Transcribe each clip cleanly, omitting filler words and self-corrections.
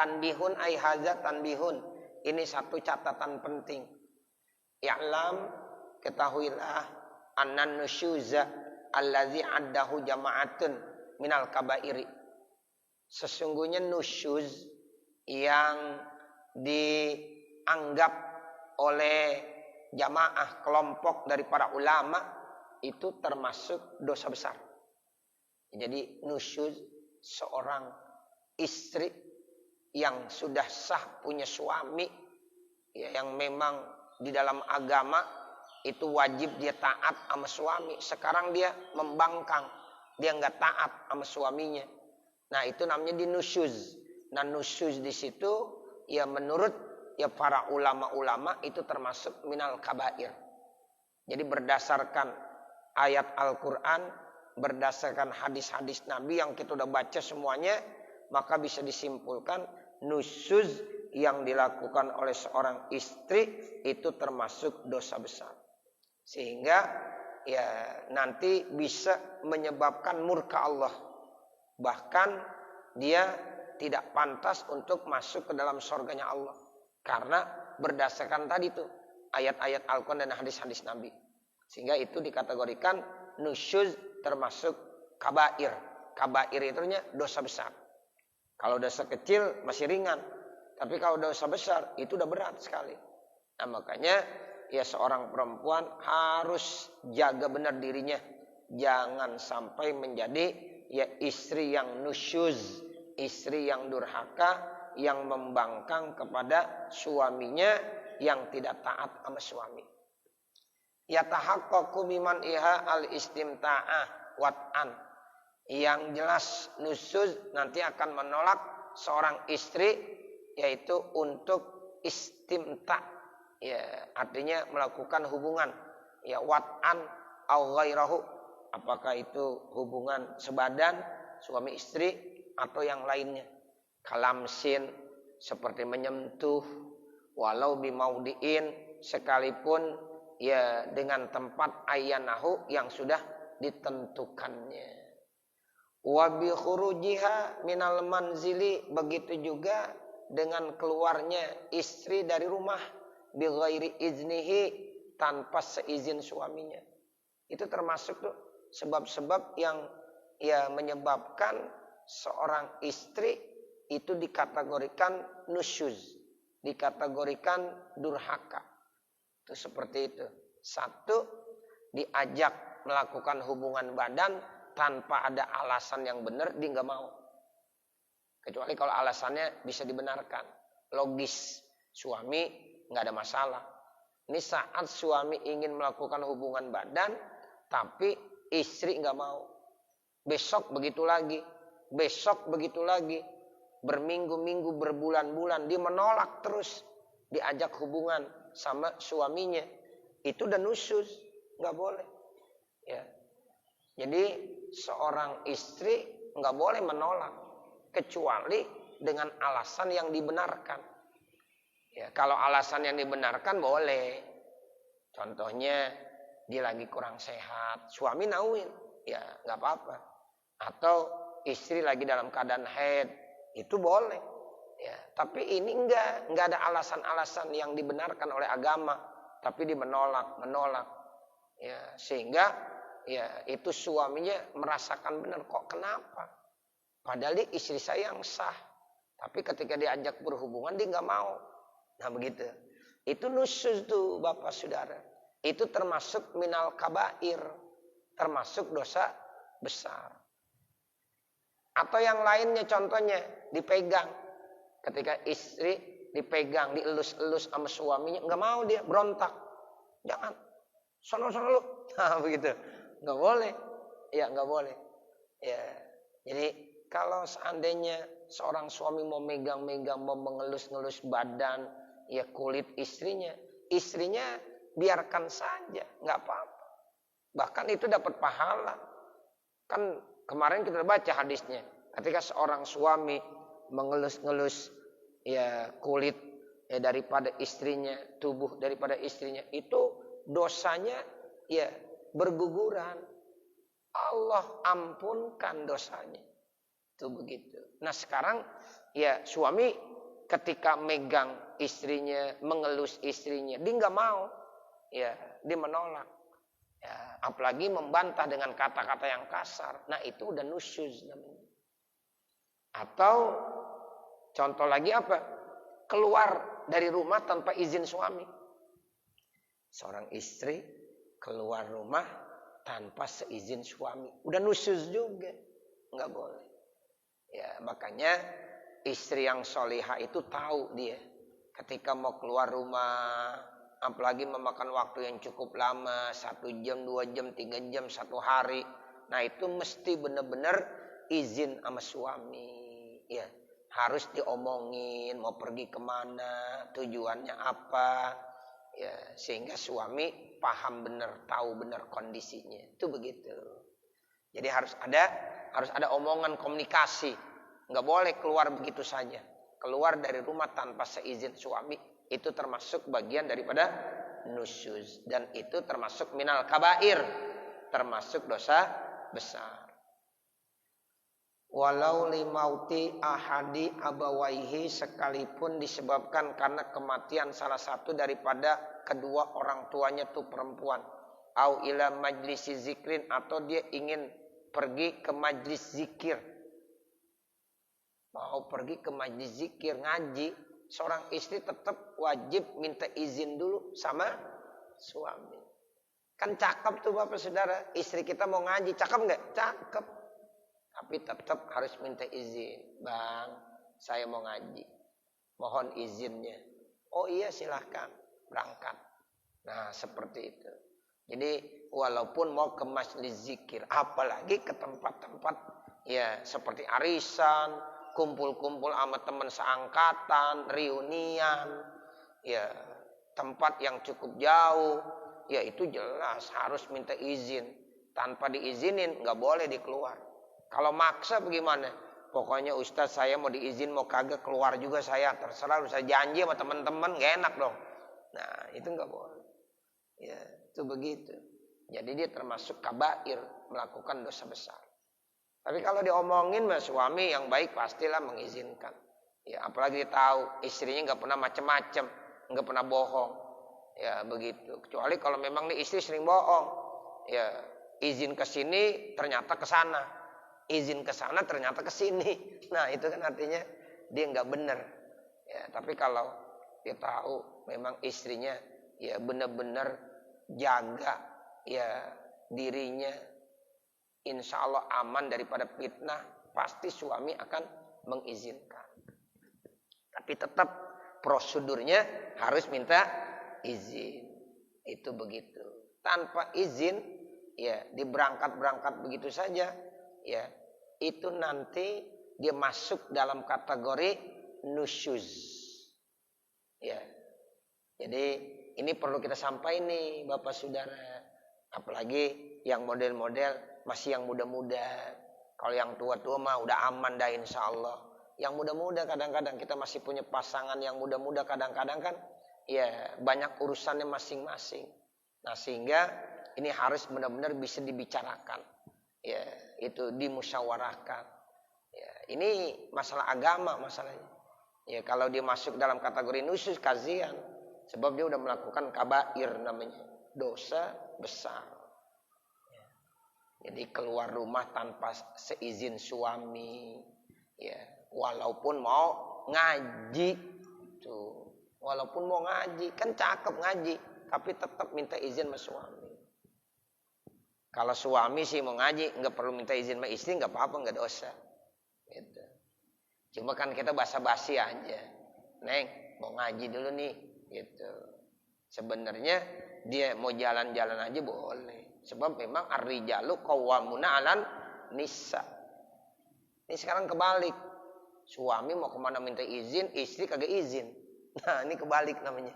Tanbihun ay hadza tanbihun. Ini satu catatan penting. I'lam, ketahuilah, annan nusyuza allazi addahu jama'atun minal kabairi. Sesungguhnya nusyuz yang dianggap oleh jamaah kelompok dari para ulama itu termasuk dosa besar. Jadi nusyuz seorang istri yang sudah sah punya suami, ya, yang memang di dalam agama itu wajib dia taat sama suami. Sekarang dia membangkang, dia nggak taat sama suaminya. Nah itu namanya dinusyuz. Nah nusyuz di situ ya menurut ya para ulama-ulama itu termasuk minal kabair. Jadi berdasarkan ayat Al-Quran, berdasarkan hadis-hadis Nabi yang kita udah baca semuanya, maka bisa disimpulkan nusyuz yang dilakukan oleh seorang istri itu termasuk dosa besar. Sehingga ya nanti bisa menyebabkan murka Allah. Bahkan dia tidak pantas untuk masuk ke dalam surganya Allah. Karena berdasarkan tadi tuh ayat-ayat Al-Quran dan hadis-hadis Nabi. Sehingga itu dikategorikan nusyuz termasuk kabair. Kabair itu dosa besar. Kalau dosa kecil masih ringan. Tapi kalau dosa besar itu udah berat sekali. Nah makanya ya seorang perempuan harus jaga benar dirinya. Jangan sampai menjadi ya istri yang nusyuz. Istri yang durhaka. Yang membangkang kepada suaminya yang tidak taat sama suami. Yatahaqqaqu biman iha al-istimta'ah wat'an. Yang jelas nusyuz nanti akan menolak seorang istri yaitu untuk istimta, ya artinya melakukan hubungan ya wat'an au ghairahu, apakah itu hubungan sebadan suami istri atau yang lainnya, kalamsin seperti menyentuh, walau bimaudiin sekalipun ya dengan tempat ayyanahu yang sudah ditentukannya. Wa bi khurujiha minal manzili, begitu juga dengan keluarnya istri dari rumah bi ghairi iznihi, tanpa seizin suaminya. Itu termasuk tuh sebab-sebab yang ya menyebabkan seorang istri itu dikategorikan nusyuz, dikategorikan durhaka. Itu seperti itu. Satu, diajak melakukan hubungan badan tanpa ada alasan yang benar, dia nggak mau. Kecuali kalau alasannya bisa dibenarkan, logis, suami nggak ada masalah. Ini saat suami ingin melakukan hubungan badan, tapi istri nggak mau. Besok begitu lagi, besok begitu lagi, berminggu-minggu, berbulan-bulan, dia menolak terus diajak hubungan sama suaminya. Itu udah nusyuz, nggak boleh. Ya. Jadi seorang istri nggak boleh menolak kecuali dengan alasan yang dibenarkan. Ya, kalau alasan yang dibenarkan boleh. Contohnya dia lagi kurang sehat, suami nauin, ya nggak apa-apa. Atau istri lagi dalam keadaan haid, itu boleh. Ya, tapi ini enggak ada alasan-alasan yang dibenarkan oleh agama, tapi dia menolak. Ya, sehingga ya itu suaminya merasakan benar, kok kenapa? Padahal dia istri saya yang sah. Tapi ketika diajak berhubungan dia nggak mau. Nah begitu. Itu nusyuz tuh Bapak Saudara. Itu termasuk minal kabair. Termasuk dosa besar. Atau yang lainnya contohnya dipegang. Ketika istri dipegang, dielus-elus sama suaminya, nggak mau dia, berontak. Jangan. Sono-sono lu. Nah begitu. Nggak boleh. Ya nggak boleh. Ya. Jadi kalau seandainya seorang suami mau megang-megang, mau mengelus-ngelus badan, ya kulit istrinya biarkan saja, nggak apa-apa. Bahkan itu dapat pahala. Kan kemarin kita baca hadisnya, ketika seorang suami mengelus-ngelus ya kulit ya daripada istrinya, tubuh daripada istrinya, itu dosanya ya berguguran. Allah ampunkan dosanya. Itu begitu. Nah sekarang ya suami ketika megang istrinya, mengelus istrinya, dia nggak mau. Ya, dia menolak. Ya, apalagi membantah dengan kata-kata yang kasar. Nah, itu udah nusyuz namanya. Atau contoh lagi apa? Keluar dari rumah tanpa izin suami. Seorang istri keluar rumah tanpa seizin suami. Udah nusyuz juga. Nggak boleh. Ya, makanya istri yang solihah itu tahu dia. Ketika mau keluar rumah, apalagi memakan waktu yang cukup lama, 1 jam, 2 jam, 3 jam, 1 hari. Nah itu mesti benar-benar izin sama suami. Ya, harus diomongin mau pergi kemana, tujuannya apa. Ya, sehingga suami paham benar, tahu benar kondisinya. Itu begitu. Jadi harus ada omongan komunikasi. Nggak boleh keluar begitu saja. Keluar dari rumah tanpa seizin suami. Itu termasuk bagian daripada nusyuz. Dan itu termasuk minal kabair. Termasuk dosa besar. Walau limauti ahadi abawaihi, sekalipun disebabkan karena kematian salah satu daripada kedua orang tuanya tuh perempuan. Au ila majlisi zikrin, atau dia ingin pergi ke majlis zikir. Mau pergi ke majlis zikir, ngaji. Seorang istri tetap wajib minta izin dulu sama suami. Kan cakep tuh Bapak Saudara. Istri kita mau ngaji, cakep nggak? Cakep. Tapi tetap harus minta izin. Bang, saya mau ngaji. Mohon izinnya. Oh iya silahkan, berangkat. Nah seperti itu. Jadi walaupun mau ke majlis zikir, apalagi ke tempat-tempat ya seperti arisan, kumpul-kumpul sama teman seangkatan, reunian, ya tempat yang cukup jauh, ya itu jelas harus minta izin. Tanpa diizinin nggak boleh dikeluar. Kalau maksa bagaimana? Pokoknya Ustadz saya mau diizin mau kagak keluar juga saya, terserah, saya janji sama teman-teman, nggak enak dong. Nah itu nggak boleh. Ya itu begitu. Jadi dia termasuk kabair, melakukan dosa besar. Tapi kalau diomongin sama suami yang baik pastilah mengizinkan. Ya apalagi dia tahu istrinya nggak pernah macem-macem, nggak pernah bohong. Ya begitu. Kecuali kalau memang nih istri sering bohong. Ya izin ke sini ternyata ke sana. Izin ke sana ternyata ke sini. Nah, itu kan artinya dia nggak benar. Ya, tapi kalau dia tahu memang istrinya ya benar-benar jaga ya dirinya, insya Allah aman daripada fitnah, pasti suami akan mengizinkan. Tapi tetap prosedurnya harus minta izin. Itu begitu. Tanpa izin ya diberangkat-berangkat begitu saja, ya itu nanti dia masuk dalam kategori nusyuz. Ya. Jadi ini perlu kita sampaikan nih Bapak Saudara. Apalagi yang model-model masih yang muda-muda. Kalau yang tua-tua mah udah aman dah insya Allah. Yang muda-muda kadang-kadang kita masih punya pasangan yang muda-muda kadang-kadang kan ya banyak urusannya masing-masing. Nah sehingga ini harus benar-benar bisa dibicarakan. Ya, itu dimusyawarahkan. Ya, ini masalah agama masalahnya. Ya, kalau dia masuk dalam kategori nusyuz kasihan, sebab dia udah melakukan kabair namanya, dosa besar. Ya. Jadi keluar rumah tanpa seizin suami. Ya, walaupun mau ngaji tuh. Walaupun mau ngaji, kan cakep ngaji, tapi tetap minta izin sama suami. Kalau suami sih mau ngaji, nggak perlu minta izin sama istri, nggak apa-apa, nggak dosa. Gitu. Cuma kan kita basa-basi aja. Neng, mau ngaji dulu nih. Gitu. Sebenarnya dia mau jalan-jalan aja boleh. Sebab memang ar-rijalu qawwamuna 'alan nisa. Ini sekarang kebalik. Suami mau kemana minta izin, istri kagak izin. Nah ini kebalik namanya.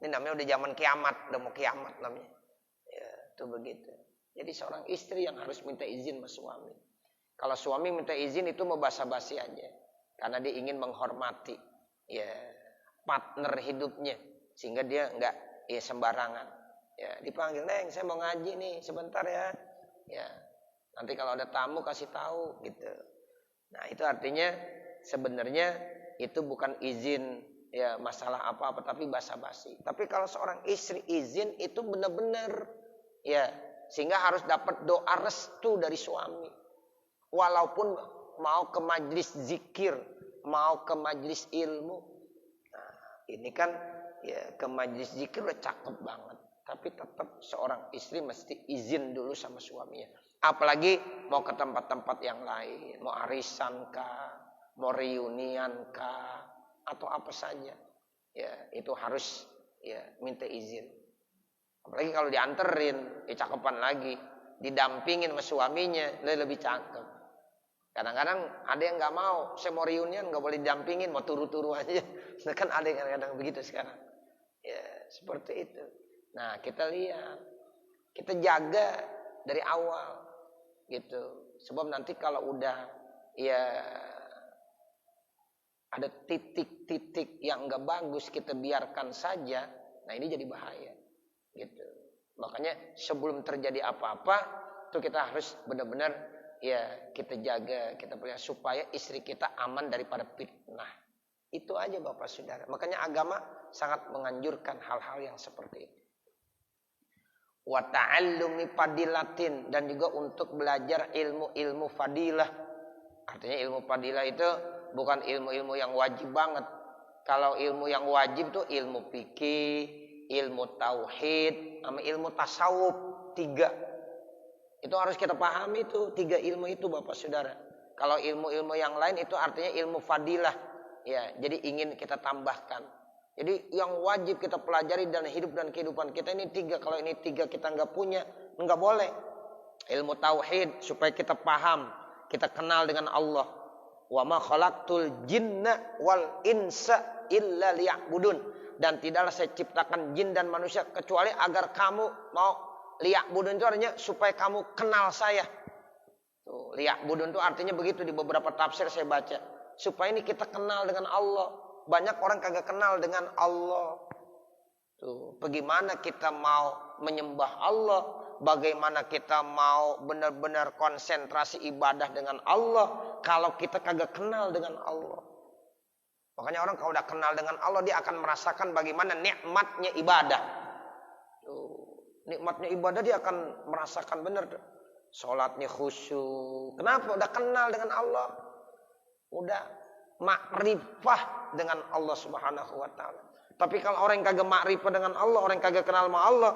Ini namanya udah zaman kiamat, udah mau kiamat namanya. Ya, itu begitu. Jadi seorang istri yang harus minta izin sama suami. Kalau suami minta izin itu mau basa-basi aja. Karena dia ingin menghormati ya partner hidupnya. Sehingga dia enggak ya sembarangan. Ya dipanggil, Neng saya mau ngaji nih sebentar ya. Ya nanti kalau ada tamu kasih tahu gitu. Nah itu artinya sebenarnya itu bukan izin ya masalah apa-apa, tapi basa-basi. Tapi kalau seorang istri izin itu benar-benar ya, sehingga harus dapat doa restu dari suami. Walaupun mau ke majlis zikir, mau ke majlis ilmu. Nah, ini kan ya ke majlis zikir udah cakep banget. Tapi tetap seorang istri mesti izin dulu sama suaminya. Apalagi mau ke tempat-tempat yang lain. Mau arisan kah, mau reunian kah, atau apa saja. Ya, itu harus ya minta izin. Apalagi kalau dianterin, ya cakepan lagi. Didampingin sama suaminya, lebih cakep. Kadang-kadang ada yang nggak mau, saya mau reunian nggak boleh didampingin, mau turu-turu aja. Kan ada yang kadang-kadang begitu sekarang. Ya, seperti itu. Nah, kita lihat, kita jaga dari awal, gitu. Sebab nanti kalau udah ya ada titik-titik yang nggak bagus kita biarkan saja, nah ini jadi bahaya, gitu. Makanya sebelum terjadi apa-apa, itu kita harus benar-benar ya kita jaga, kita pelihara supaya istri kita aman daripada fitnah. Itu aja Bapak Saudara. Makanya agama sangat menganjurkan hal-hal yang seperti itu. Wa ta'allumi fadilatin, dan juga untuk belajar ilmu-ilmu fadilah. Artinya ilmu fadilah itu bukan ilmu-ilmu yang wajib banget. Kalau ilmu yang wajib itu ilmu fikih, ilmu tauhid, sama ilmu tasawuf, 3. Itu harus kita pahami itu 3 ilmu itu Bapak Saudara. Kalau ilmu-ilmu yang lain itu artinya ilmu fadilah. Ya, jadi ingin kita tambahkan. Jadi yang wajib kita pelajari dalam hidup dan kehidupan kita ini 3. Kalau ini 3 kita nggak punya, nggak boleh. Ilmu tauhid supaya kita paham, kita kenal dengan Allah. Wa ma khalaqtul jinna wal insa illa liya'budun. Dan tidaklah saya ciptakan jin dan manusia kecuali agar kamu mau liya'budun, itu artinya supaya kamu kenal saya. Tuh, liya'budun itu artinya begitu di beberapa tafsir saya baca. Supaya ini kita kenal dengan Allah. Banyak orang kagak kenal dengan Allah. Tuh, bagaimana kita mau menyembah Allah? Bagaimana kita mau benar-benar konsentrasi ibadah dengan Allah kalau kita kagak kenal dengan Allah? Makanya orang kalau udah kenal dengan Allah, dia akan merasakan bagaimana nikmatnya ibadah. Tuh, nikmatnya ibadah dia akan merasakan benar. Sholatnya khusyuk. Kenapa? Udah kenal dengan Allah. Udah makrifah dengan Allah Subhanahu wa taala. Tapi kalau orang yang kagak makrifah dengan Allah, orang yang kagak kenal sama Allah,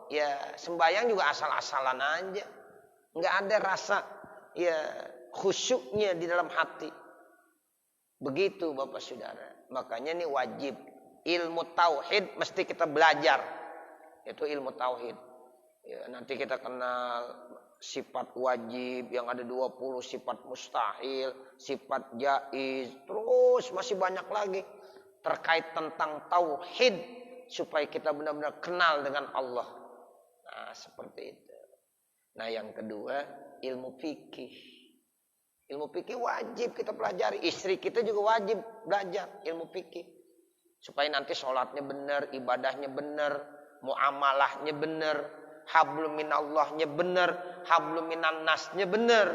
ya sembahyang juga asal-asalan aja. Enggak ada rasa ya khusyuknya di dalam hati. Begitu Bapak Saudara. Makanya ini wajib ilmu tauhid mesti kita belajar. Itu ilmu tauhid. Ya, nanti kita kenal sifat wajib yang ada 20, sifat mustahil, sifat jaiz, terus masih banyak lagi terkait tentang tauhid supaya kita benar-benar kenal dengan Allah. Nah, seperti itu. Nah, yang kedua, ilmu fikih. Ilmu fikih wajib kita pelajari. Istri kita juga wajib belajar ilmu fikih. Supaya nanti sholatnya benar, ibadahnya benar, muamalahnya benar, hablum minallahnya benar, hablum minan nasnya benar.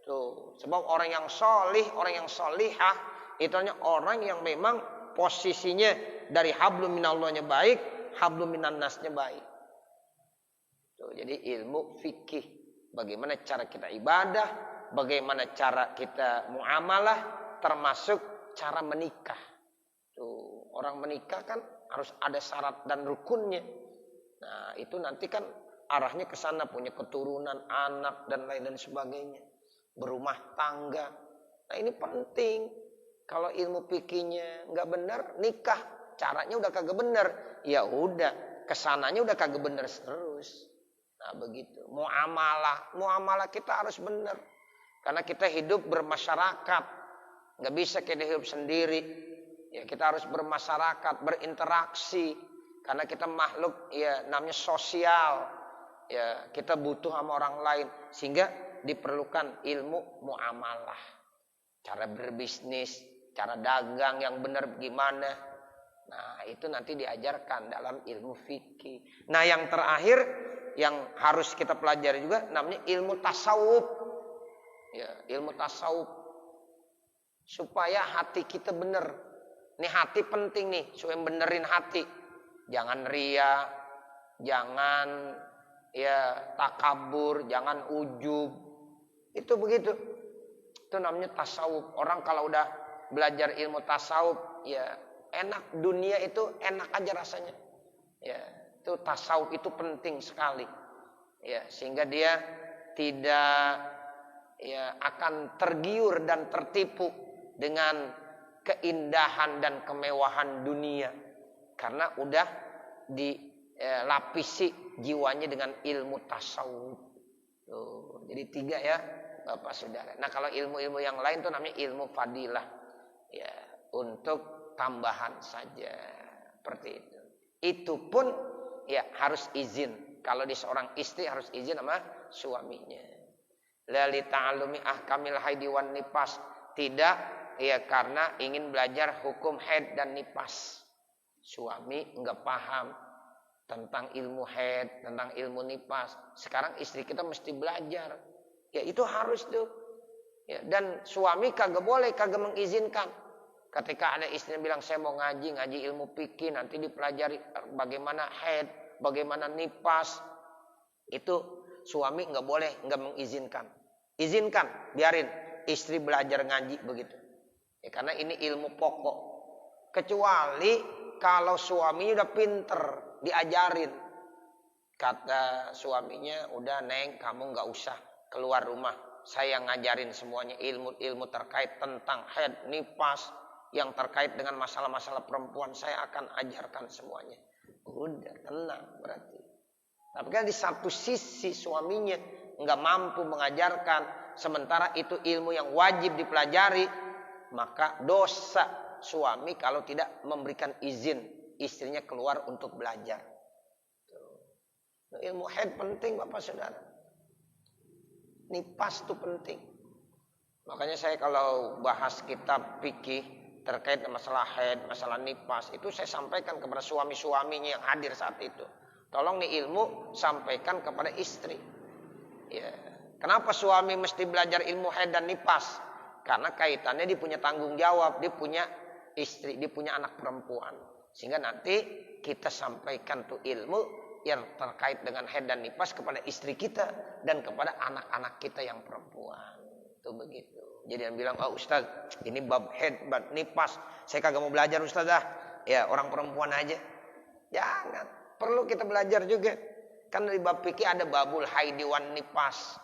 Tuh, sebab orang yang sholih, orang yang sholihah, itu hanya orang yang memang posisinya dari hablum minallahnya baik, hablum minan nasnya baik. Tuh, jadi ilmu fikih, bagaimana cara kita ibadah, bagaimana cara kita muamalah, termasuk cara menikah. Tuh, orang menikah kan harus ada syarat dan rukunnya. Nah, itu nanti kan arahnya ke sana, punya keturunan, anak dan lain dan sebagainya, berumah tangga. Nah, ini penting. Kalau ilmu fikihnya nggak benar, nikah caranya udah kagak benar, ya udah kesananya udah kagak benar terus. Nah, begitu. Muamalah kita harus benar, karena kita hidup bermasyarakat, nggak bisa kita hidup sendiri. Ya, kita harus bermasyarakat, berinteraksi. Karena kita makhluk ya namanya sosial. Ya, kita butuh sama orang lain, sehingga diperlukan ilmu muamalah. Cara berbisnis, cara dagang yang benar gimana. Nah, itu nanti diajarkan dalam ilmu fikih. Nah, yang terakhir yang harus kita pelajari juga namanya ilmu tasawuf. Ya, ilmu tasawuf. supaya hati kita bener. Ini hati penting nih, supaya benerin hati. Jangan ria, jangan takabur, jangan ujub. Itu begitu. Itu namanya tasawuf. Orang kalau udah belajar ilmu tasawuf, ya enak, dunia itu enak aja rasanya. Ya, itu tasawuf itu penting sekali. Ya, sehingga dia tidak akan tergiur dan tertipu dengan keindahan dan kemewahan dunia, karena udah dilapisi jiwanya dengan ilmu tasawuf. Tuh, jadi 3 ya Bapak Saudara. Nah, kalau ilmu-ilmu yang lain tuh namanya ilmu fadilah. Ya, untuk tambahan saja seperti itu. Itu pun ya harus izin. Kalau di seorang istri harus izin sama suaminya. La li ta'allumi ahkamil haidi wan nifas. Tidak ya karena ingin belajar hukum haid dan nifas. Suami enggak paham tentang ilmu haid, tentang ilmu nifas. Sekarang istri kita mesti belajar. Ya itu harus tuh. Ya, dan suami kagak boleh, kagak mengizinkan. Ketika ada istri yang bilang saya mau ngaji ilmu fikih, nanti dipelajari bagaimana haid, bagaimana nifas. Itu suami enggak boleh, enggak mengizinkan. Izinkan, biarin istri belajar ngaji begitu. Ya, karena ini ilmu pokok. Kecuali kalau suaminya udah pinter, diajarin. Kata suaminya, udah Neng, kamu nggak usah keluar rumah. Saya ngajarin semuanya ilmu-ilmu terkait tentang haid, nifas, yang terkait dengan masalah-masalah perempuan. Saya akan ajarkan semuanya. Udah, tenang berarti. Tapi kan di satu sisi suaminya nggak mampu mengajarkan, sementara itu ilmu yang wajib dipelajari, maka dosa suami kalau tidak memberikan izin istrinya keluar untuk belajar. Ilmu haid penting Bapak Saudara. Nifas itu penting. Makanya saya kalau bahas kitab fikih terkait masalah haid, masalah nifas, itu saya sampaikan kepada suami-suaminya yang hadir saat itu. Tolong nih ilmu sampaikan kepada istri. Ya. Kenapa suami mesti belajar ilmu haid dan nifas? Karena kaitannya dia punya tanggung jawab, dia punya istri, dia punya anak perempuan. Sehingga nanti kita sampaikan tuh ilmu yang terkait dengan haid dan nifas kepada istri kita dan kepada anak-anak kita yang perempuan. Itu begitu. Jadi yang bilang, "Oh Ustaz, ini bab haid, bab nifas. Saya kagak mau belajar Ustaz dah. Ya, orang perempuan aja." Jangan. Perlu kita belajar juga. Kan di bab fikih ada babul haidi wan nifas.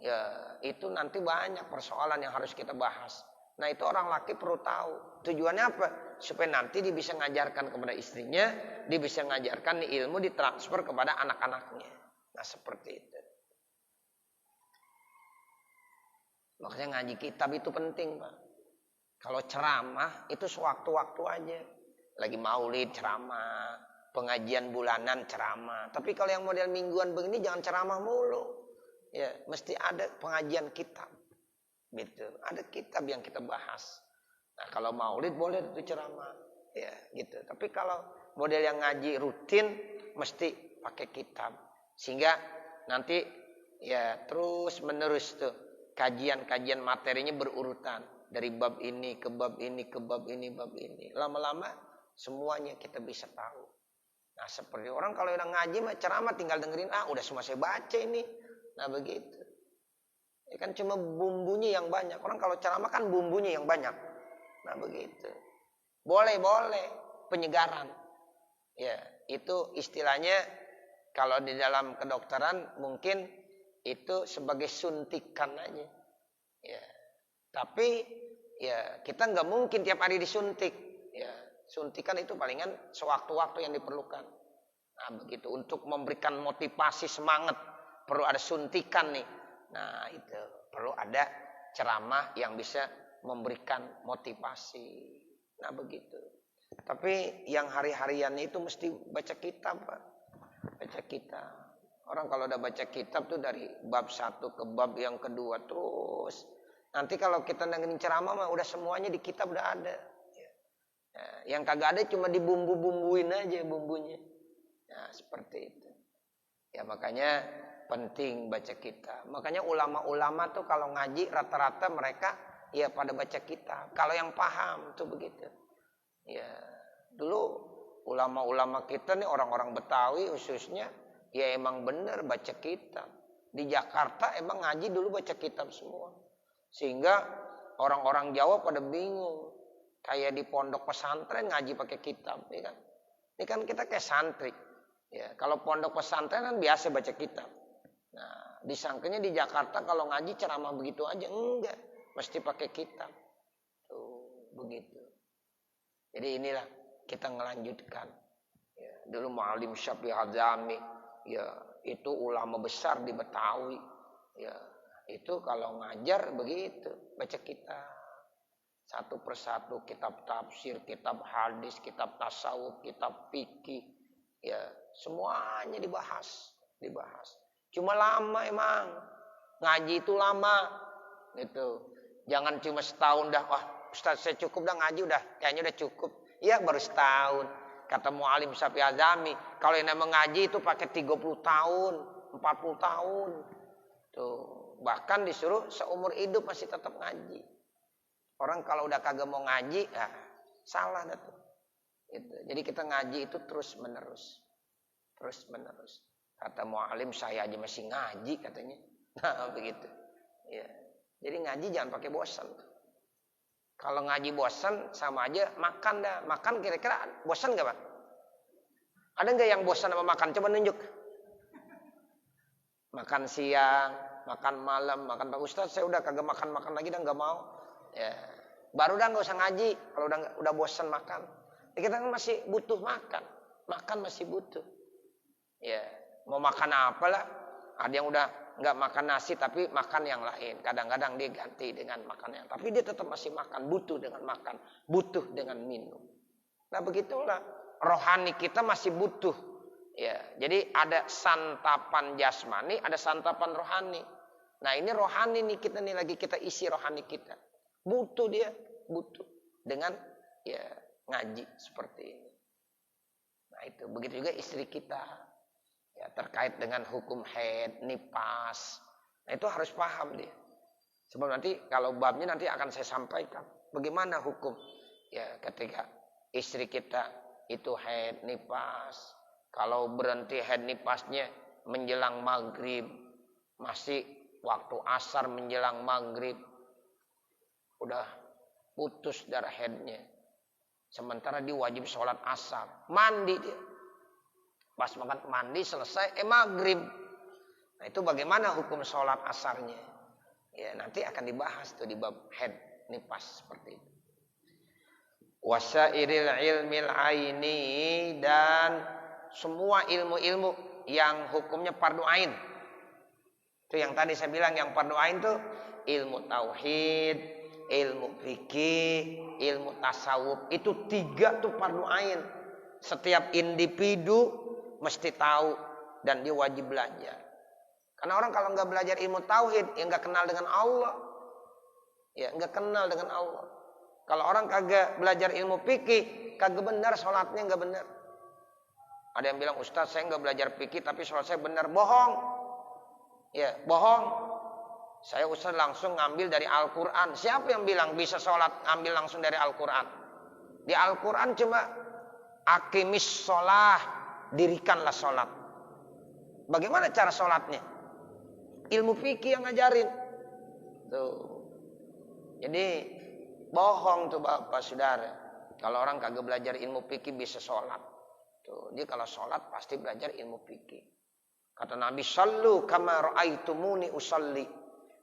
Ya, itu nanti banyak persoalan yang harus kita bahas. Nah, itu orang laki perlu tahu. Tujuannya apa? Supaya nanti dia bisa ngajarkan kepada istrinya, dia bisa ngajarkan nih ilmu ditransfer kepada anak-anaknya. Nah, seperti itu. Makanya ngaji kitab itu penting, Pak. Kalau ceramah itu sewaktu-waktu aja. Lagi maulid ceramah, pengajian bulanan ceramah. Tapi kalau yang model mingguan begini jangan ceramah mulu. Ya, mesti ada pengajian kitab. Gitu. Ada kitab yang kita bahas. Nah, kalau maulid boleh itu ceramah. Ya, gitu. Tapi kalau model yang ngaji rutin mesti pakai kitab. Sehingga nanti ya terus menerus tuh kajian-kajian materinya berurutan dari bab ini ke bab ini ke bab ini bab ini. Lama-lama semuanya kita bisa tahu. Nah, seperti orang kalau udah ngaji mah ceramah tinggal dengerin, udah semua saya baca ini. Nah, begitu. Ya kan cuma bumbunya yang banyak. Orang kalau ceramah kan bumbunya yang banyak. Nah, begitu. Boleh penyegaran. Ya, itu istilahnya kalau di dalam kedokteran mungkin itu sebagai suntikan aja. Ya. Tapi ya kita nggak mungkin tiap hari disuntik. Ya, suntikan itu palingan sewaktu-waktu yang diperlukan. Nah, begitu untuk memberikan motivasi semangat perlu ada suntikan nih. Nah, itu perlu ada ceramah yang bisa memberikan motivasi. Nah, begitu. Tapi yang hari-hariannya itu mesti baca kitab, Pak. Baca kitab. Orang kalau udah baca kitab tuh dari bab 1 ke bab yang kedua terus. Nanti kalau kita dengerin ceramah mah udah semuanya di kitab udah ada. Ya, yang kagak ada cuma dibumbu-bumbuin aja bumbunya. Ya, seperti itu. Ya, makanya penting baca kitab. Makanya ulama-ulama tuh kalau ngaji rata-rata mereka ya pada baca kitab. Kalau yang paham tuh begitu. Ya, dulu ulama-ulama kita nih orang-orang Betawi khususnya ya emang bener baca kitab. Di Jakarta emang ngaji dulu baca kitab semua. Sehingga orang-orang Jawa pada bingung. Kayak di pondok pesantren ngaji pakai kitab, ya kan? Ini kan kita kayak santri. Ya, kalau pondok pesantren kan biasa baca kitab. Nah, disangkanya di Jakarta kalau ngaji ceramah begitu aja, enggak, mesti pakai kitab. Tuh, begitu. Jadi inilah kita ngelanjutkan. Ya, dulu Mu'allim Syafi'i Hazami, ya itu ulama besar di Betawi. Ya, itu kalau ngajar begitu, baca kitab. Satu persatu, kitab tafsir, kitab hadis, kitab tasawuf, kitab fikih. Ya, semuanya dibahas. Cuma lama emang. Ngaji itu lama. Gitu. Jangan cuma setahun dah, wah Ustaz saya cukup dah ngaji udah, kayaknya udah cukup. Ya baru setahun. Kata Mu'allim Syafi'i Azami, kalau yang namanya ngaji itu pakai 30 tahun, 40 tahun. Tuh, bahkan disuruh seumur hidup masih tetap ngaji. Orang kalau udah kagak mau ngaji, ya salah dah tuh. Gitu. Jadi kita ngaji itu terus menerus. Kata Mu'allim, saya aja masih ngaji katanya. Nah, begitu. Ya. Jadi ngaji jangan pakai bosan. Kalau ngaji bosan sama aja makan dah. Makan kira-kira bosan gak Pak? Ada gak yang bosan sama makan? Coba nunjuk. Makan siang, makan malam, makan Pak Ustaz, saya udah kagak makan lagi dah, gak mau. Ya. Baru dah gak usah ngaji kalau udah bosan makan. Ya, kita kan masih butuh makan. Makan masih butuh. Ya, mau makan apalah. Ada yang udah nggak makan nasi tapi makan yang lain. Kadang-kadang dia ganti dengan makan yang. Tapi dia tetap masih makan, butuh dengan makan, butuh dengan minum. Nah begitulah rohani kita masih butuh. Ya, jadi ada santapan jasmani, ada santapan rohani. Nah ini rohani nih kita nih lagi kita isi rohani kita. Butuh dia, butuh dengan ya ngaji seperti ini. Nah itu begitu juga istri kita. Ya, terkait dengan hukum haid, nifas. Nah, itu harus paham dia. Sebab nanti kalau babnya nanti akan saya sampaikan. Bagaimana hukum ya ketika istri kita itu haid, nifas. Kalau berhenti haid nifasnya menjelang maghrib. Masih waktu asar menjelang maghrib. Udah putus darah haidnya. Sementara dia wajib sholat asar. Mandi dia. Pas makan mandi selesai maghrib. Nah itu bagaimana hukum sholat asarnya? Ya nanti akan dibahas tuh di bab haid nifas seperti itu. Wasairil ilmil aini, dan semua ilmu-ilmu yang hukumnya fardu ain. Itu yang tadi saya bilang yang fardu ain tuh ilmu tauhid, ilmu fikih, ilmu tasawuf. Itu 3 tuh fardu ain. Setiap individu mesti tahu dan dia wajib belajar. Karena orang kalau nggak belajar ilmu tauhid, ya nggak kenal dengan Allah. Ya nggak kenal dengan Allah. Kalau orang kagak belajar ilmu fikih, kagak benar sholatnya nggak benar. Ada yang bilang Ustaz saya nggak belajar fikih tapi sholat saya benar, bohong. Ya bohong. Saya Ustaz langsung ngambil dari Al-Quran. Siapa yang bilang bisa sholat ngambil langsung dari Al-Quran? Di Al-Quran cuma aqimis sholah. Dirikanlah sholat. Bagaimana cara sholatnya? Ilmu fikih yang ngajarin. Tuh. Jadi bohong tuh bapak saudara. Kalau orang kagak belajar ilmu fikih bisa sholat. Tuh. Dia kalau sholat pasti belajar ilmu fikih. Kata Nabi, Sallu kama ra'aitumuni usalli.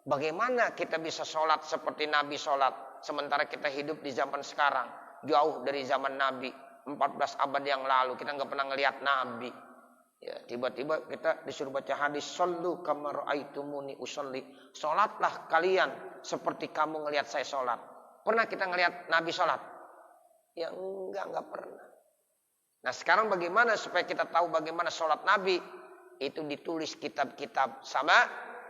Bagaimana kita bisa sholat seperti Nabi sholat. Sementara kita hidup di zaman sekarang. Jauh dari zaman Nabi. 14 abad yang lalu kita nggak pernah ngelihat Nabi. Ya, tiba-tiba kita disuruh baca hadis, Sallu kama ra'aitumuni usolli. Sholatlah kalian seperti kamu ngelihat saya sholat. Pernah kita ngelihat Nabi sholat? Ya enggak pernah. Nah sekarang bagaimana supaya kita tahu bagaimana sholat Nabi? Itu ditulis kitab-kitab sama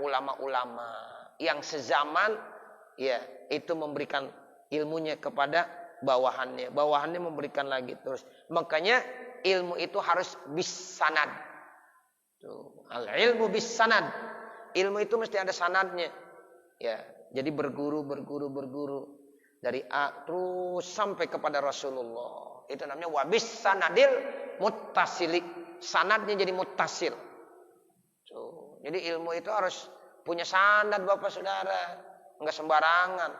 ulama-ulama yang sezaman, ya itu memberikan ilmunya kepada bawahannya memberikan lagi terus. Makanya ilmu itu harus bis sanad. Tuh, al ilmu bis sanad. Ilmu itu mesti ada sanadnya. Ya, Jadi berguru dari A terus sampai kepada Rasulullah. Itu namanya wabis sanadil muttasili. Sanadnya jadi muttasil. Tuh. Jadi ilmu itu harus punya sanad Bapak Saudara. Enggak sembarangan.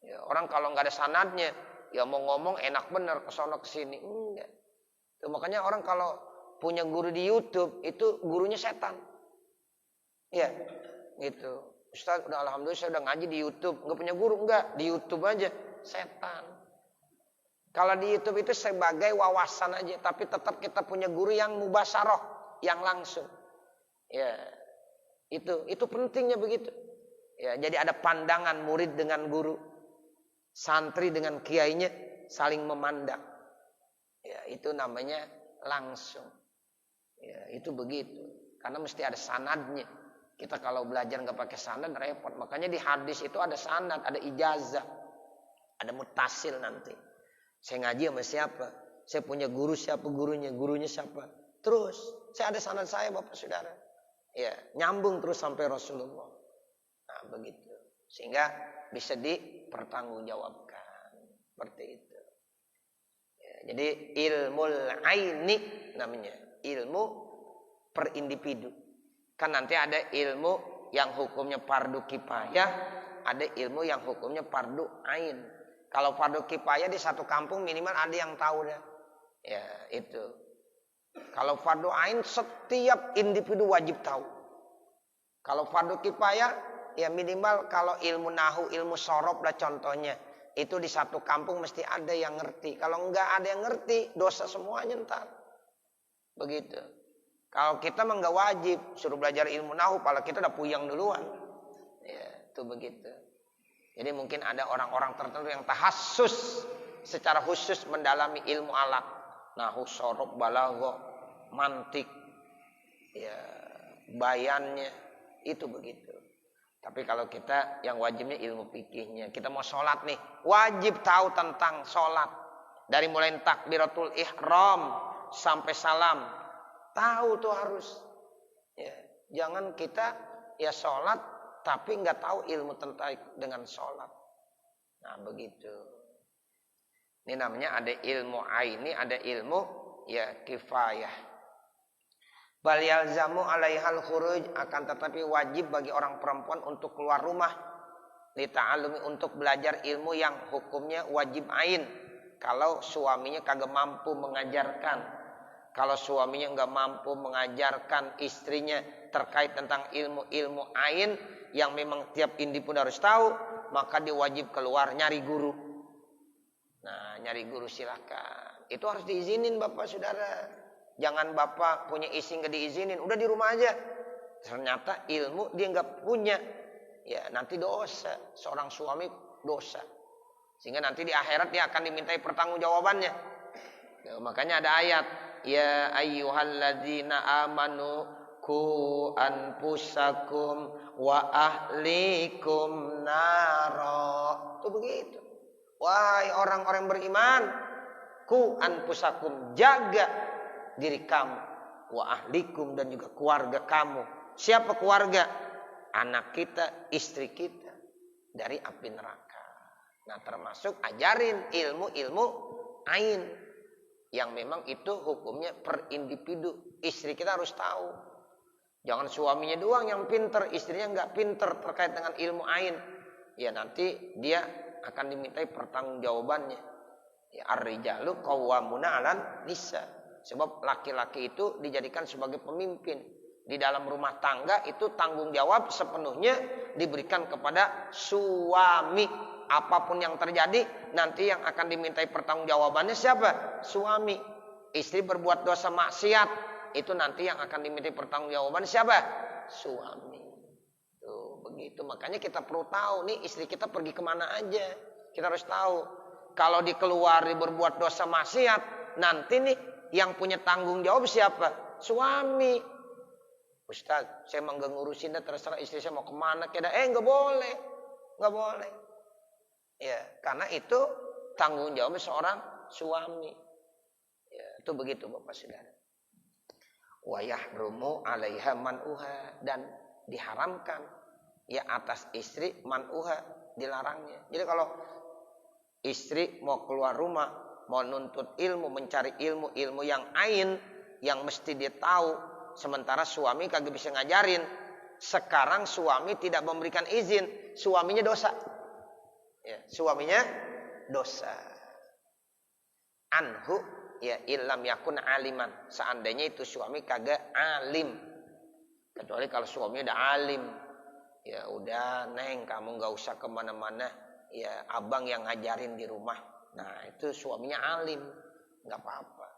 Ya, orang kalau enggak ada sanadnya, ya mau ngomong enak bener kesono kesini. Enggak. Tuh, makanya orang kalau punya guru di YouTube itu gurunya setan. Ya, gitu. Ustaz, udah alhamdulillah saya udah ngaji di YouTube. Enggak punya guru, enggak. Di YouTube aja. Setan. Kalau di YouTube itu sebagai wawasan aja. Tapi tetap kita punya guru yang mubasyarah. Yang langsung. Ya. Itu pentingnya begitu. Ya, jadi ada pandangan murid dengan guru. Santri dengan kiainya saling memandang. Ya, itu namanya langsung. Ya, itu begitu. Karena mesti ada sanadnya. Kita kalau belajar nggak pakai sanad repot. Makanya di hadis itu ada sanad, ada ijazah, ada mutasil nanti. Saya ngaji sama siapa? Saya punya guru siapa gurunya siapa? Terus saya ada sanad saya Bapak Saudara. Ya, nyambung terus sampai Rasulullah. Nah, begitu. Sehingga bisa dipertanggungjawabkan. Seperti itu. Ya, jadi ilmul aini namanya, ilmu per individu. Kan nanti ada ilmu yang hukumnya fardu kifayah, ada ilmu yang hukumnya fardu ain. Kalau fardu kifayah di satu kampung minimal ada yang tahu dah. Ya, itu. Kalau fardu ain setiap individu wajib tahu. Kalau fardu kifayah ya minimal kalau ilmu nahu, ilmu sorob lah contohnya. Itu di satu kampung mesti ada yang ngerti. Kalau enggak ada yang ngerti, dosa semuanya ntar. Begitu. Kalau kita mah nggak wajib suruh belajar ilmu nahu, pala kita udah puyeng duluan. Ya, itu begitu. Jadi mungkin ada orang-orang tertentu yang tahassus secara khusus mendalami ilmu alat, nahu, sorob, balaghah, mantik, ya, bayannya, itu begitu. Tapi kalau kita yang wajibnya ilmu fikihnya, kita mau sholat nih, wajib tahu tentang sholat dari mulai takbiratul ihram sampai salam. Tahu tuh harus. Ya, jangan kita ya sholat tapi nggak tahu ilmu tentang dengan sholat. Nah begitu. Ini namanya ada ilmu aini, ada ilmu ya kifayah. Bal yalzamu alaihal khuruj, akan tetapi wajib bagi orang perempuan untuk keluar rumah li ta'allumi, untuk belajar ilmu yang hukumnya wajib ain. Kalau suaminya kagak mampu mengajarkan. Kalau suaminya nggak mampu mengajarkan istrinya terkait tentang ilmu-ilmu ain yang memang tiap individu harus tahu, maka dia wajib keluar nyari guru. Nah, nyari guru silakan. Itu harus diizinin Bapak Saudara. Jangan Bapak punya istri nggak diizinin, udah di rumah aja. Ternyata ilmu dia nggak punya, ya nanti dosa. Seorang suami dosa. Sehingga nanti di akhirat dia akan dimintai pertanggungjawabannya. Ya, makanya ada ayat. Ya ayyuhalladzina amanu ku anfusakum wa ahlikum naro. Itu begitu. Wahai orang-orang beriman, ku anfusakum, jaga diri kamu, wa ahlikum, dan juga keluarga kamu. Siapa keluarga? Anak kita, istri kita dari api neraka. Nah, termasuk ajarin ilmu-ilmu ain. Yang memang itu hukumnya per individu. Istri kita harus tahu. Jangan suaminya doang yang pinter, istrinya nggak pinter terkait dengan ilmu ain. Ya nanti dia akan dimintai pertanggungjawabannya. Ya ar-rijalu qawwamuna 'alan nisa. Sebab laki-laki itu dijadikan sebagai pemimpin. Di dalam rumah tangga itu tanggung jawab sepenuhnya diberikan kepada suami. Apapun yang terjadi, nanti yang akan dimintai pertanggungjawabannya siapa? Suami. Istri berbuat dosa maksiat, itu nanti yang akan dimintai pertanggungjawaban siapa? Suami. Tuh, begitu. Makanya kita perlu tahu nih istri kita pergi kemana aja. Kita harus tahu. Kalau dikeluari berbuat dosa maksiat, nanti nih yang punya tanggung jawab siapa? Suami. Ustaz, saya mau ngurusin, terserah istri saya mau kemana. Nggak boleh. Nggak boleh. Ya, karena itu tanggung jawab seorang suami. Ya, itu begitu Bapak Saudara. Wa yahrumu 'alaiha man'uha, dan diharamkan ya atas istri man'uha, dilarangnya. Jadi kalau istri mau keluar rumah, mau nuntut ilmu, mencari ilmu yang ain, yang mesti dia tahu, sementara suami kagak bisa ngajarin. Sekarang suami tidak memberikan izin, suaminya dosa. Ya, suaminya dosa. Anhu ya illam yakun aliman. Seandainya itu suami kagak alim. Kecuali kalau suami udah alim. Ya udah neng, kamu gak usah kemana-mana. Ya abang yang ngajarin di rumah. Nah itu suaminya alim. Gak apa-apa.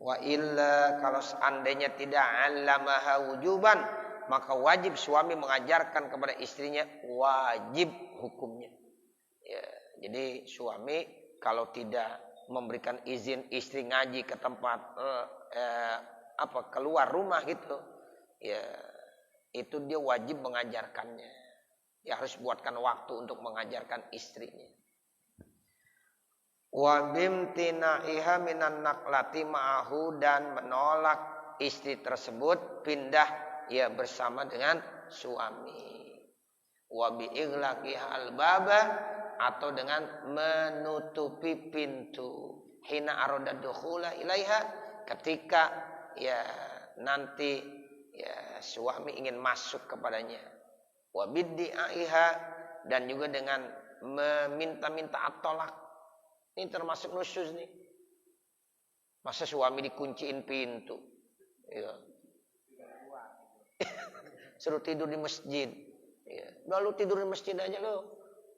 Wa illa kalau seandainya tidak alamaha wujuban, maka wajib suami mengajarkan kepada istrinya, wajib hukumnya. Ya, jadi suami kalau tidak memberikan izin istri ngaji ke tempat keluar rumah gitu, ya itu dia wajib mengajarkannya. Ya harus buatkan waktu untuk mengajarkan istrinya. Wa bimtinaiha minan naqlati ma'ahu, dan menolak istri tersebut pindah ya bersama dengan suami. Wa bi ighlaqiha al-baba, atau dengan menutupi pintu. Hina arada dukhula ilaiha, ketika ya nanti ya suami ingin masuk kepadanya. Wa biddiaiha, dan juga dengan meminta-minta at-tolak. Ini termasuk nusyuz nih. Masa suami dikunciin pintu? Ya. Suruh tidur di masjid. Ya. Udah lu tidur di masjid aja lu.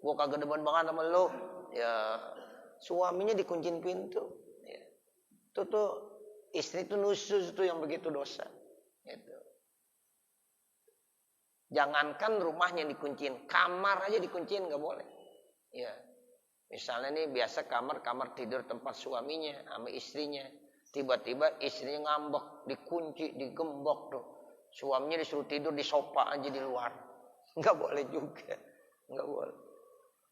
Gua kagak demen banget sama lu. Ya. Suaminya dikunciin pintu. Ya. Itu tuh istri tuh nusyuz tuh yang begitu dosa. Gitu. Jangankan rumahnya dikunciin, kamar aja dikunciin nggak boleh. Ya. Misalnya nih biasa kamar tidur tempat suaminya sama istrinya. Tiba-tiba istrinya ngambek, dikunci, digembok tuh. Suaminya disuruh tidur di sofa aja di luar. Nggak boleh juga. Nggak boleh.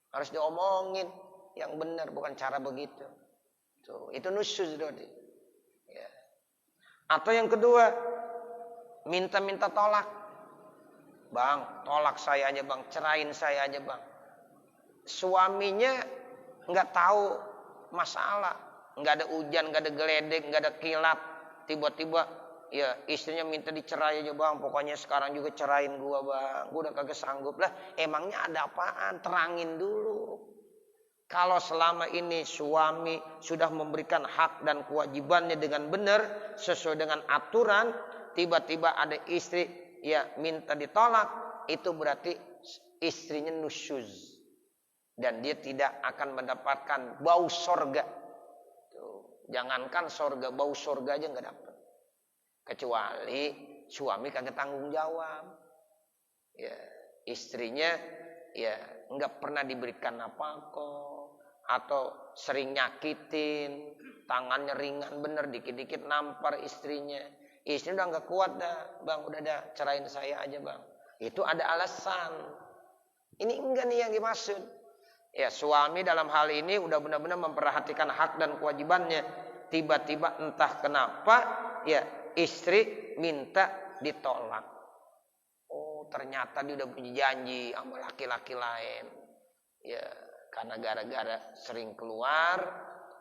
Harus diomongin yang benar, bukan cara begitu. Tuh, itu nusyuz tadi. Ya. Atau yang kedua, minta-minta tolak. Bang, tolak saya aja bang, cerain saya aja bang. Suaminya nggak tahu masalah, nggak ada hujan, nggak ada geledek, nggak ada kilat, tiba-tiba ya istrinya minta dicerai aja bang, pokoknya sekarang juga cerain gua bang, gua udah kagak sanggup lah. Emangnya ada apaan? Terangin dulu. Kalau selama ini suami sudah memberikan hak dan kewajibannya dengan benar sesuai dengan aturan, tiba-tiba ada istri ya minta ditolak, itu berarti istrinya nusyuz. Dan dia tidak akan mendapatkan bau sorga. Tuh. Jangankan sorga, bau sorga aja nggak dapat. Kecuali suami kagak tanggung jawab. Ya, istrinya ya nggak pernah diberikan nafkah atau sering nyakitin, tangannya ringan bener, dikit-dikit nampar istrinya. Istri udah nggak kuat dah, bang udah dah cerain saya aja bang. Itu ada alasan. Ini enggak nih yang dimaksud. Ya suami dalam hal ini udah benar-benar memperhatikan hak dan kewajibannya. Tiba-tiba entah kenapa ya istri minta ditolak. Oh ternyata dia udah punya janji sama laki-laki lain. Ya karena gara-gara sering keluar,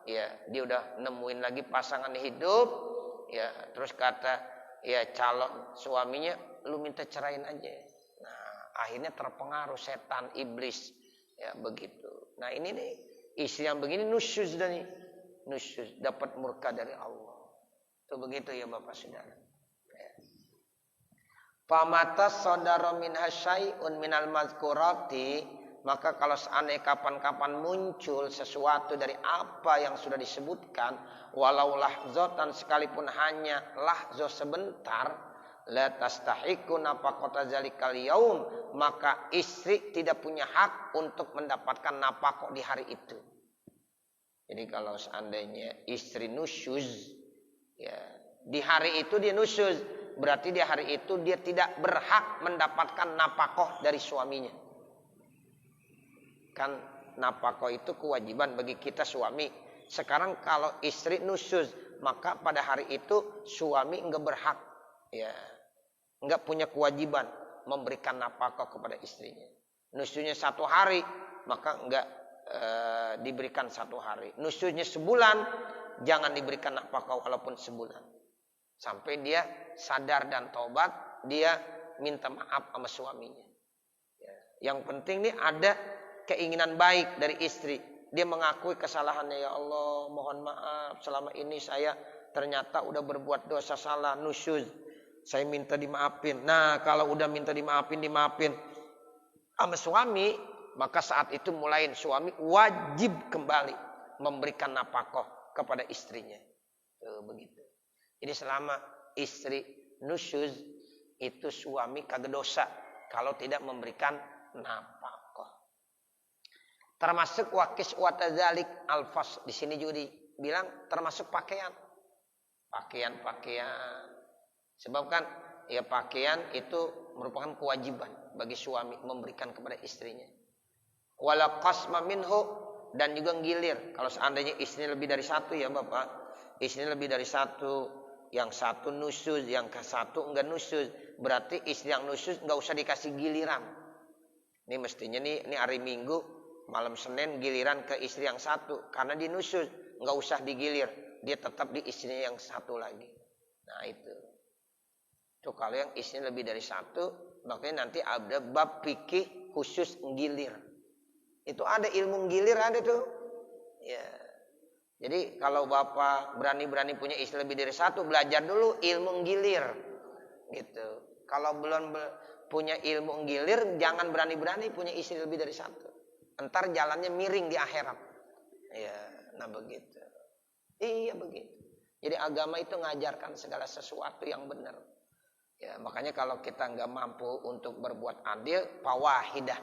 ya dia udah nemuin lagi pasangan hidup. Ya terus kata ya calon suaminya, lu minta cerain aja. Nah akhirnya terpengaruh setan iblis. Ya begitu. Nah ini nih istri yang begini nusyuz dah nih. Nusyuz, dapat murka dari Allah. Itu begitu ya Bapak Saudara. Ya. Famata sadara min hasyai'un minal mazkurati, maka kalau seandainya kapan-kapan muncul sesuatu dari apa yang sudah disebutkan, walau lahzatan sekalipun hanya lahzah sebentar, la tastahiqu nafaqata zalikal yaum, maka istri tidak punya hak untuk mendapatkan nafkah di hari itu. Jadi kalau seandainya istri nusyuz ya di hari itu dia nusyuz, berarti di hari itu dia tidak berhak mendapatkan nafkah dari suaminya. Kan nafkah itu kewajiban bagi kita suami. Sekarang kalau istri nusyuz, maka pada hari itu suami enggak berhak, ya enggak punya kewajiban memberikan nafkah kepada istrinya. Nusyuznya 1 hari, maka enggak diberikan 1 hari. Nusyuznya sebulan, jangan diberikan nafkah walaupun sebulan. Sampai dia sadar dan tobat, dia minta maaf sama suaminya. Yang penting nih ada keinginan baik dari istri. Dia mengakui kesalahannya, ya Allah, mohon maaf selama ini saya ternyata udah berbuat dosa salah, nusyuz. Saya minta dimaafin. Nah, kalau udah minta dimaafin sama suami, maka saat itu mulai suami wajib kembali memberikan nafkah kepada istrinya. Begitu. Jadi selama istri nusyuz, itu suami kagak dosa kalau tidak memberikan nafkah. Termasuk wakis watadzalik alfas. Di sini juga dibilang termasuk pakaian. Pakaian. Sebab kan ya pakaian itu merupakan kewajiban bagi suami memberikan kepada istrinya. Wala qasma minhu, dan juga gilir. Kalau seandainya istrinya lebih dari 1 ya Bapak. Istrinya lebih dari 1. Yang 1 nusyuz, yang ke 1 enggak nusyuz. Berarti istri yang nusyuz enggak usah dikasih giliran. Ini mestinya ini hari Minggu, malam Senin giliran ke istri yang 1. Karena di nusyuz, enggak usah digilir. Dia tetap di istrinya yang 1 lagi. Nah itu. Tuh kalau yang istrinya lebih dari 1, makanya nanti ada bab fikih khusus gilir. Itu ada ilmu gilir ada tuh. Ya. Jadi kalau Bapak berani-berani punya istri lebih dari 1, belajar dulu ilmu gilir. Gitu. Kalau belum punya ilmu gilir, jangan berani-berani punya istri lebih dari 1. Entar jalannya miring di akhirat. Ya, nah begitu. Iya begitu. Jadi agama itu ngajarkan segala sesuatu yang benar. Ya, makanya kalau kita nggak mampu untuk berbuat adil, fawahidah,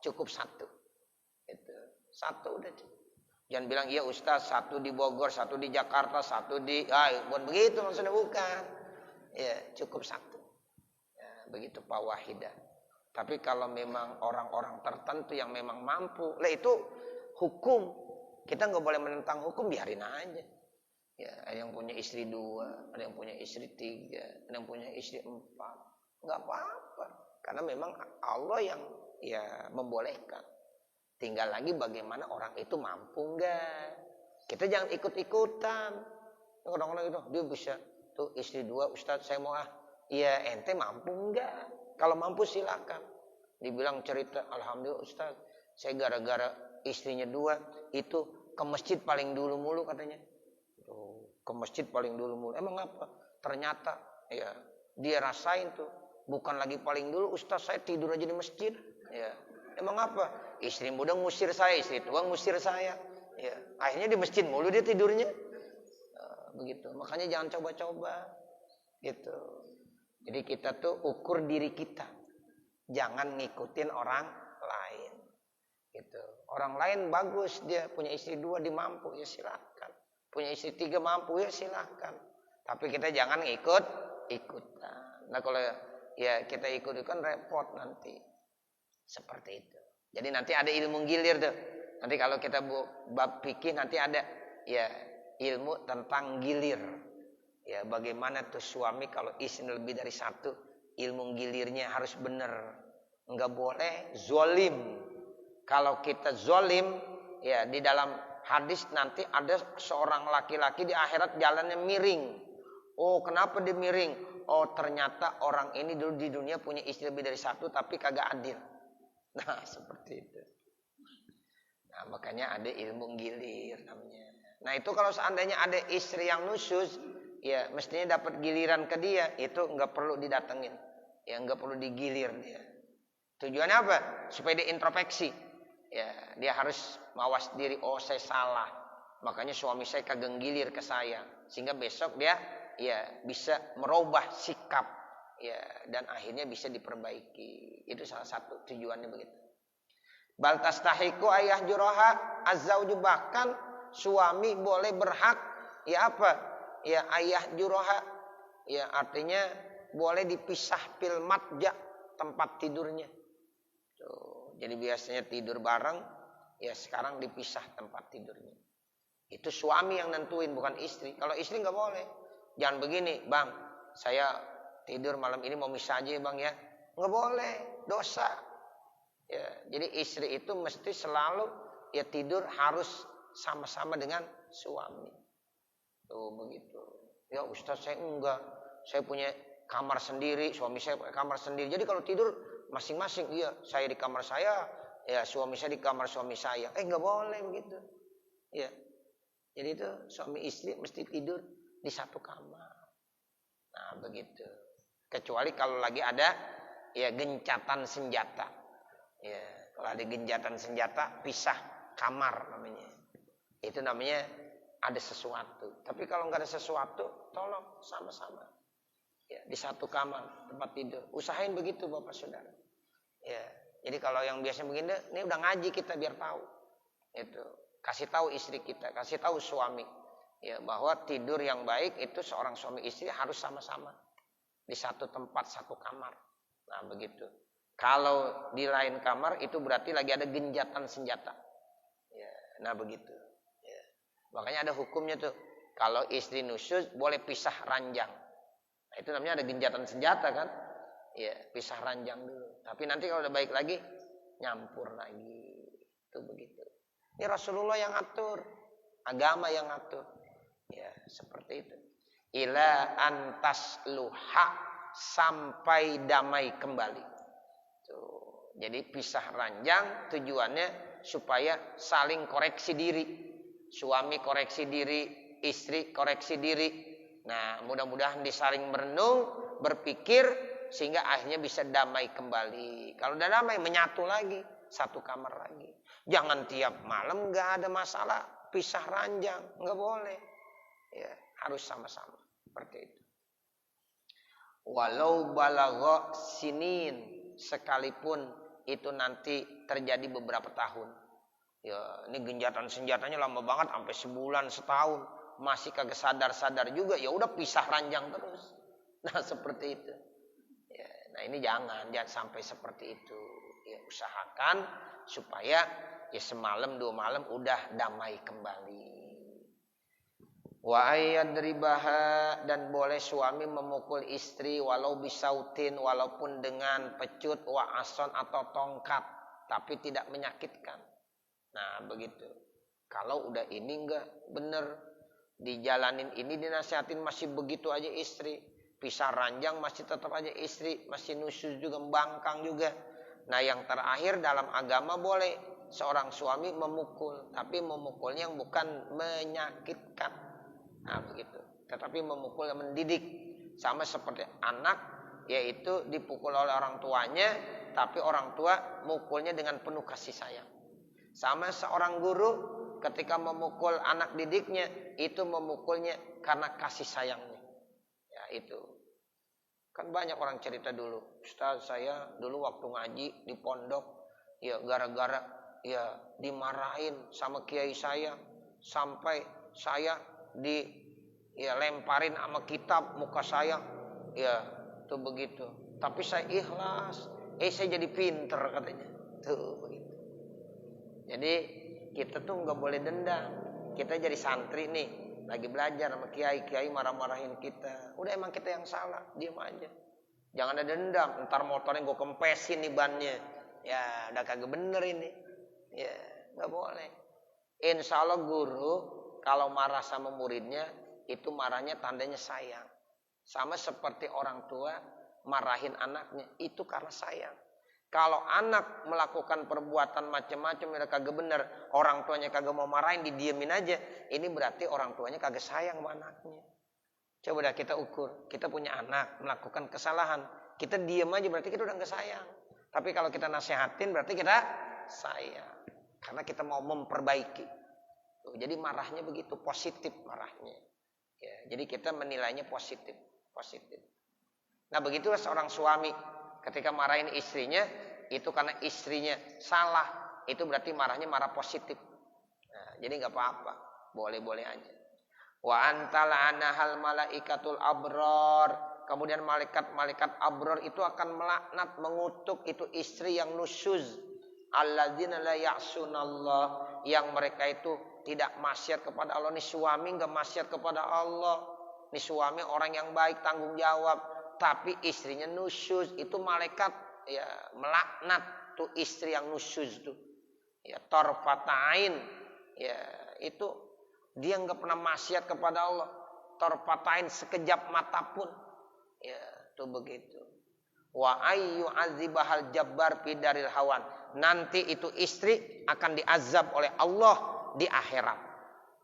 cukup 1. Itu 1 udah cukup. Jangan bilang iya Ustaz 1 di Bogor, 1 di Jakarta, 1 di bukan begitu maksudnya, bukan. Ya, cukup 1. Ya, begitu fawahidah. Tapi kalau memang orang-orang tertentu yang memang mampu, lah itu hukum. Kita nggak boleh menentang hukum, biarin aja. Ya, ada yang punya istri 2, ada yang punya istri 3, ada yang punya istri 4. Nggak apa-apa. Karena memang Allah yang ya membolehkan. Tinggal lagi bagaimana orang itu mampu enggak. Kita jangan ikut-ikutan. Orang-orang itu, dia bisa tuh istri 2, Ustaz saya mau Iya, ente mampu enggak? Kalau mampu silakan. Dibilang cerita, alhamdulillah Ustaz, saya gara-gara istrinya 2 itu ke masjid paling dulu mulu katanya. Tuh, ke masjid paling dulu mulu. Emang apa? Ternyata ya dia rasain tuh, bukan lagi paling dulu Ustaz, saya tidur aja di masjid. Ya. Emang apa? Istri muda ngusir saya, istri tua ngusir saya. Ya, akhirnya di masjid mulu dia tidurnya. Begitu. Makanya jangan coba-coba. Gitu. Jadi kita tuh ukur diri kita. Jangan ngikutin orang lain. Gitu. Orang lain bagus, dia punya istri 2 dia mampu, ya silakan. Punya istri 3 mampu, ya silakan. Tapi kita jangan ikutan. Nah kalau ya kita ikut-ikutan repot nanti. Seperti itu. Jadi nanti ada ilmu gilir tuh. Nanti kalau kita bab fikih nanti ada ya ilmu tentang gilir. Ya bagaimana tuh suami kalau istri lebih dari 1, ilmu gilirnya harus benar. Enggak boleh zolim. Kalau kita zolim, ya di dalam hadis nanti ada seorang laki-laki di akhirat jalannya miring. Oh kenapa dia miring? Oh ternyata orang ini dulu di dunia punya istri lebih dari 1 tapi kagak adil. Nah seperti itu. Nah makanya ada ilmu gilir namanya. Nah itu kalau seandainya ada istri yang nusyuz, ya mestinya dapat giliran ke dia, itu nggak perlu didatengin, ya nggak perlu digilir dia. Tujuannya apa? Supaya dia introspeksi. Ya dia harus mawas diri. Oh saya salah, makanya suami saya kagak gilir ke saya, sehingga besok dia ya bisa merubah sikap. Ya, dan akhirnya bisa diperbaiki. Itu salah satu tujuannya begitu. Bal tastahiqu ayah juraha azzauju, bahkan suami boleh berhak ya apa? Ya ayah juraha. Ya artinya boleh dipisah fil matja, tempat tidurnya. Tuh, jadi biasanya tidur bareng, ya sekarang dipisah tempat tidurnya. Itu suami yang nentuin, bukan istri. Kalau istri nggak boleh. Jangan begini, Bang. Saya tidur malam ini mau misah aja ya Bang ya. nggak boleh, dosa. Ya, jadi istri itu mesti selalu ya tidur harus sama-sama dengan suami. Tuh begitu. Ya Ustaz saya enggak, saya punya kamar sendiri, suami saya punya kamar sendiri. Jadi kalau tidur masing-masing, iya saya di kamar saya, ya suami saya di kamar suami saya. Nggak boleh begitu. Ya, jadi itu suami istri mesti tidur di satu kamar. Nah begitu. Kecuali kalau lagi ada ya gencatan senjata. Ya, kalau ada gencatan senjata pisah kamar namanya. Itu namanya ada sesuatu. Tapi kalau nggak ada sesuatu, tolong sama-sama. Ya, di satu kamar tempat tidur. Usahain begitu Bapak Saudara. Ya, jadi kalau yang biasa begini, ini udah ngaji kita biar tahu. Itu kasih tahu istri kita, kasih tahu suami. Ya, bahwa tidur yang baik itu seorang suami istri harus sama-sama di satu tempat, satu kamar. Nah, begitu. Kalau di lain kamar itu berarti lagi ada genjatan senjata. Ya, nah begitu. Ya. Makanya ada hukumnya tuh. Kalau istri nusyuz boleh pisah ranjang. Nah, itu namanya ada genjatan senjata kan? Ya, pisah ranjang dulu. Tapi nanti kalau udah baik lagi, nyampur lagi. Itu begitu. Ini Rasulullah yang atur. Agama yang atur. Ya, seperti itu. Ila antas luha, sampai damai kembali. Tuh. Jadi pisah ranjang tujuannya supaya saling koreksi diri. Suami koreksi diri, istri koreksi diri. Nah, mudah-mudahan disaling merenung, berpikir sehingga akhirnya bisa damai kembali. Kalau udah damai menyatu lagi, satu kamar lagi. Jangan tiap malam nggak ada masalah pisah ranjang, nggak boleh. Ya, harus sama-sama seperti itu. Walau balagha sinin, sekalipun itu nanti terjadi beberapa tahun. Ya, ini genjatan senjatanya lama banget sampai sebulan, setahun, masih kagak sadar-sadar juga, ya udah pisah ranjang terus. Nah, seperti itu. Ya, nah ini jangan sampai seperti itu. Ya, usahakan supaya ya semalam 2 malam udah damai kembali. Wa ayyadribaha, dan boleh suami memukul istri walau bisautin, walaupun dengan pecut, wa ason atau tongkat, tapi tidak menyakitkan. Nah begitu. Kalau udah ini enggak bener, dijalanin ini, dinasihatin masih begitu aja istri, pisah ranjang masih tetap aja istri, masih nusyuz juga, membangkang juga. Nah yang terakhir dalam agama boleh seorang suami memukul, tapi memukulnya yang bukan menyakitkan. Nah begitu. Tetapi memukul yang mendidik. Sama seperti anak, yaitu dipukul oleh orang tuanya, tapi orang tua mukulnya dengan penuh kasih sayang. Sama seorang guru ketika memukul anak didiknya, itu memukulnya karena kasih sayangnya. Ya itu. Kan banyak orang cerita dulu. Ustaz, saya dulu waktu ngaji di pondok, ya gara-gara ya dimarahin sama kiai saya, sampai saya lemparin sama kitab muka saya, ya tuh begitu. Tapi saya ikhlas, saya jadi pinter katanya, tuh begitu. Jadi kita tuh nggak boleh dendam. Kita jadi santri nih, lagi belajar sama kiai marah-marahin kita. Udah emang kita yang salah, diam aja. Jangan ada dendam. Ntar motornya gue kempesin nih bannya, ya udah kagak bener ini. Ya nggak boleh. Insya Allah guru kalau marah sama muridnya, itu marahnya tandanya sayang. Sama seperti orang tua marahin anaknya, itu karena sayang. Kalau anak melakukan perbuatan macam-macam yang kagak bener, orang tuanya kagak mau marahin, didiemin aja, ini berarti orang tuanya kagak sayang sama anaknya. Coba dah kita ukur, kita punya anak melakukan kesalahan, kita diem aja berarti kita udah gak sayang. Tapi kalau kita nasihatin berarti kita sayang, karena kita mau memperbaiki. Jadi marahnya begitu, positif marahnya. Ya, jadi kita menilainya positif. Nah begitulah seorang suami ketika marahin istrinya, itu karena istrinya salah, itu berarti marahnya marah positif. Nah, jadi nggak apa-apa, boleh-boleh aja. Wa antala'ana hal malaikatul abror, kemudian malaikat abror itu akan melaknat, mengutuk itu istri yang nusyuz. Alladzina la ya'sunallah, yang mereka itu tidak maksiat kepada Allah. Nih suami nggak maksiat kepada Allah. Nih suami orang yang baik, tanggung jawab, tapi istrinya nusyuz. Itu malaikat ya melaknat tuh istri yang nusyuz tuh. Ya torfatain, ya itu dia nggak pernah maksiat kepada Allah. Torfatain sekejap mata pun, ya tuh begitu. Wa ayyu azibahal jabbar fi daril hawan. Nanti itu istri akan diazab oleh Allah di akhirat.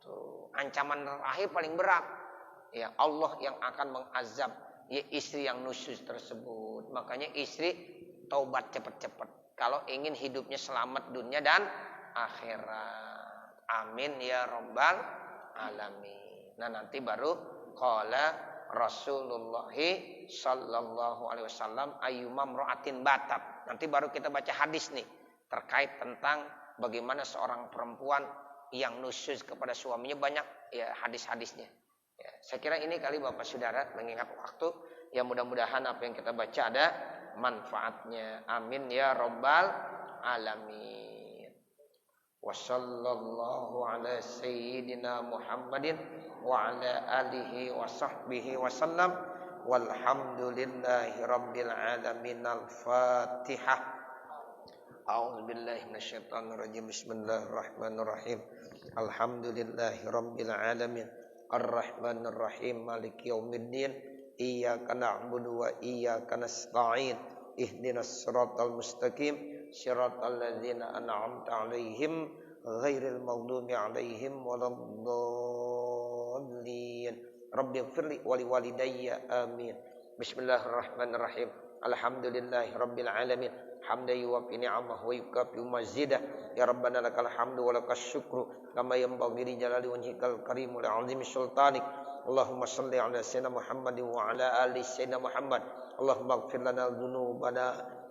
Tuh, ancaman terakhir paling berat. Ya Allah yang akan mengazab ya istri yang nusyuz tersebut. Makanya istri taubat cepat-cepat kalau ingin hidupnya selamat dunia dan akhirat. Amin ya rabbal alamin. Nah, nanti baru qala Rasulullah sallallahu alaihi wasallam ayyuma imra'atin batat. Nanti baru kita baca hadis nih terkait tentang bagaimana seorang perempuan yang nusyuz kepada suaminya, banyak ya hadis-hadisnya. Ya, saya kira ini kali Bapak Saudara mengingat waktu, ya mudah-mudahan apa yang kita baca ada manfaatnya. Amin ya rabbal alamin. Wassallallahu ala sayyidina Muhammadin wa ala alihi wa sahbihi wasallam. Walhamdulillahi rabbil alamin. Al-Fatihah. A'udzu billahi minasyaitonir rajim. Bismillahirrahmanirrahim. Alhamdulillahi rabbil alamin. Ar-Rahmanir Rahim. Maliki yaumiddin. Iyyaka na'budu wa iyyaka nasta'in. Ihdinas siratal mustaqim. Siratal ladzina an'amta 'alaihim ghairil maghdubi 'alaihim waladdallin. Rabbighfirli wa liwalidayya amin. Bismillahirrahmanirrahim. Alhamdulillahi rabbil alamin. Hamdan yuwaffi ni'amahu wa yukafi mazidah. Ya Rabbana lakal hamdu wa lakas syukru kama yanbaghi li jalali wajhikal karim wa li'azimi sultanik. Allahumma salli ala sayyidina Muhammadin wa ala ali sayyidina Muhammad. Allahumma ighfir lana dzunubana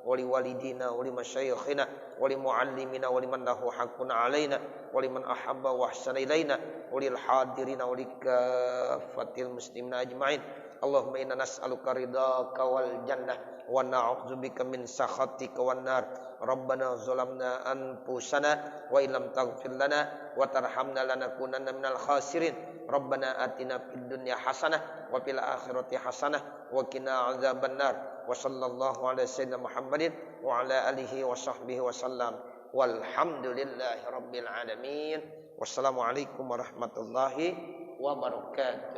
wa liwalidina wa limasyayikhina wa limuallimina wa liman lahu haqqun alaina wa liman ahabba wa ahsana ilaina wa lil hadirina wa likaffatil muslimina ajma'in. Allahumma inna nas'aluka ridhaka wal jannah wa na'udzubika min sakhatika wan nar. Rabbana zalamna anfusana wa illam taghfir lana wa tarhamna lanakunanna minal khasirin. Rabbana atina fid dunya hasanah wa fil akhirati hasanah wa qina adzabannar. Wa sallallahu ala sayyidina Muhammadin wa ala alihi wa sahbihi wasallam. Walhamdulillahi rabbil alamin. Wassalamualaikum warahmatullahi wabarakatuh.